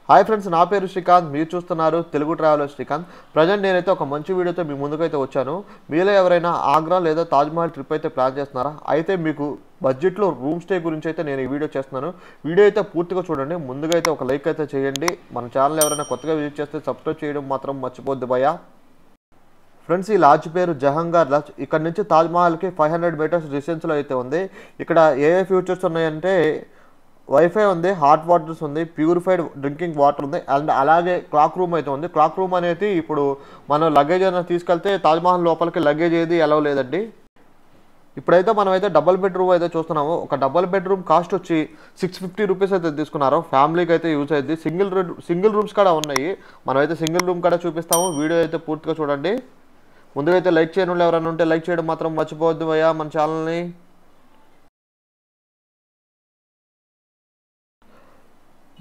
Hi friends, నా పేరు శ్రీకాంత్. మీరు చూస్తున్నారు తెలుగు ట్రావెలర్ శ్రీకాంత్. ప్రజెంట్ నేనైతే ఒక మంచి వీడియోతో మీ ముందుకైతే వచ్చాను. మీలో ఎవరైనా ఆగ్రా లేదా తాజ్మహల్ ట్రిప్ అయితే ప్లాన్ చేస్తున్నారా? అయితే మీకు బడ్జెట్లో రూమ్ స్టే గురించి అయితే నేను ఈ వీడియో చేస్తున్నాను. వీడియో అయితే పూర్తిగా చూడండి. ముందుగా అయితే ఒక లైక్ అయితే చేయండి. మన ఛానల్ ఎవరైనా కొత్తగా విజిట్ చేస్తే సబ్స్క్రైబ్ చేయడం మాత్రం మర్చిపోద్దు భయ్యా. ఫ్రెండ్స్, ఈ లాడ్జ్ పేరు జహంగార్ లాడ్జ్. ఇక్కడ నుంచి తాజ్మహల్కి 500 మీటర్స్ డిస్టెన్స్లో అయితే ఉంది. ఇక్కడ ఏ ఫీచర్స్ ఉన్నాయంటే వైఫై ఉంది, హాట్ వాటర్స్ ఉంది, ప్యూరిఫైడ్ డ్రింకింగ్ వాటర్ ఉంది, అండ్ అలాగే క్లాక్ రూమ్ అయితే ఉంది. క్లాక్ రూమ్ అనేది ఇప్పుడు మనం లగేజ్ అనేది తీసుకెళ్తే తాజ్మహల్ లోపలికి లగేజ్ ఏది అలౌ లేదండి. ఇప్పుడైతే మనమైతే డబుల్ బెడ్రూమ్ అయితే చూస్తున్నాము. ఒక డబుల్ బెడ్రూమ్ కాస్ట్ వచ్చి 650 రూపీస్ అయితే తీసుకున్నారు. ఫ్యామిలీకి అయితే యూజ్ అయ్యింది. సింగిల్ రూమ్స్ కూడా ఉన్నాయి. మనమైతే సింగిల్ రూమ్ కూడా చూపిస్తాము. వీడియో అయితే పూర్తిగా చూడండి. ముందుగా అయితే లైక్ చేయడం వాళ్ళు ఎవరైనా ఉంటే లైక్ చేయడం మాత్రం మర్చిపోవద్దు భయ్యా మన ఛానల్ని.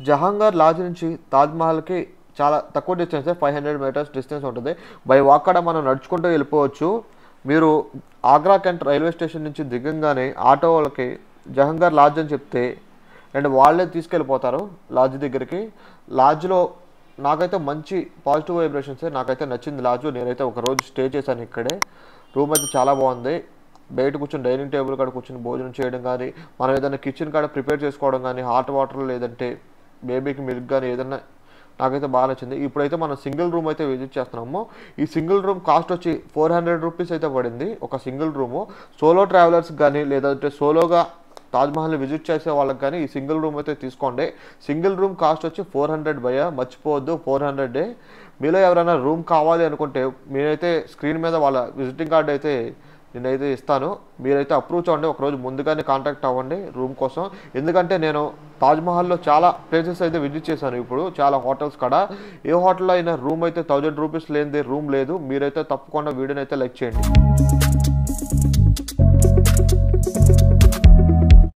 జహంగార్ లాడ్జ్ నుంచి తాజ్మహల్కి చాలా తక్కువ డిస్టెన్స్, 500 మీటర్స్ డిస్టెన్స్ ఉంటుంది. బై వాక్ కూడా మనం నడుచుకుంటూ వెళ్ళిపోవచ్చు. మీరు ఆగ్రా కెంట్ రైల్వే స్టేషన్ నుంచి దిగంగానే ఆటో వాళ్ళకి జహంగార్ లాడ్జ్ అని చెప్తే అండ్ వాళ్ళే తీసుకెళ్ళిపోతారు లాడ్జ్ దగ్గరికి. లాడ్జ్లో నాకైతే మంచి పాజిటివ్ వైబ్రేషన్సే. నాకైతే నచ్చింది లాడ్జ్. నేనైతే ఒక రోజు స్టే చేశాను ఇక్కడే. రూమ్ అయితే చాలా బాగుంది. బయట కూర్చొని డైనింగ్ టేబుల్ కాడ కూర్చొని భోజనం చేయడం కానీ, మనం ఏదైనా కిచెన్ కాడ ప్రిపేర్ చేసుకోవడం కానీ, హాట్ వాటర్ లేదంటే బేబీకి మిల్క్ కానీ ఏదైనా నాకైతే బాగా నచ్చింది. ఇప్పుడైతే మనం సింగిల్ రూమ్ అయితే విజిట్ చేస్తున్నాము. ఈ సింగిల్ రూమ్ కాస్ట్ వచ్చి 400 రూపీస్ అయితే పడింది ఒక సింగిల్ రూము. సోలో ట్రావెలర్స్ కానీ లేదంటే సోలోగా తాజ్మహల్ని విజిట్ చేసే వాళ్ళకి కానీ ఈ సింగిల్ రూమ్ అయితే తీసుకోండి. సింగిల్ రూమ్ కాస్ట్ వచ్చి 400 భయ్యా, మర్చిపోవద్దు 400. మీలో ఎవరైనా రూమ్ కావాలి అనుకుంటే మీరైతే స్క్రీన్ మీద వాళ్ళ విజిటింగ్ కార్డు అయితే నేనైతే ఇస్తాను. మీరైతే అప్రూవ్ చేయండి. ఒకరోజు ముందుగానే కాంటాక్ట్ అవ్వండి రూమ్ కోసం. ఎందుకంటే నేను తాజ్మహల్లో చాలా ప్లేసెస్ అయితే విజిట్ చేశాను. ఇప్పుడు చాలా హోటల్స్ కాడ ఏ హోటల్లో అయినా రూమ్ అయితే 1000 రూపీస్ లేనిదే రూమ్ లేదు. మీరైతే తప్పకుండా వీడియోని అయితే లైక్ చేయండి.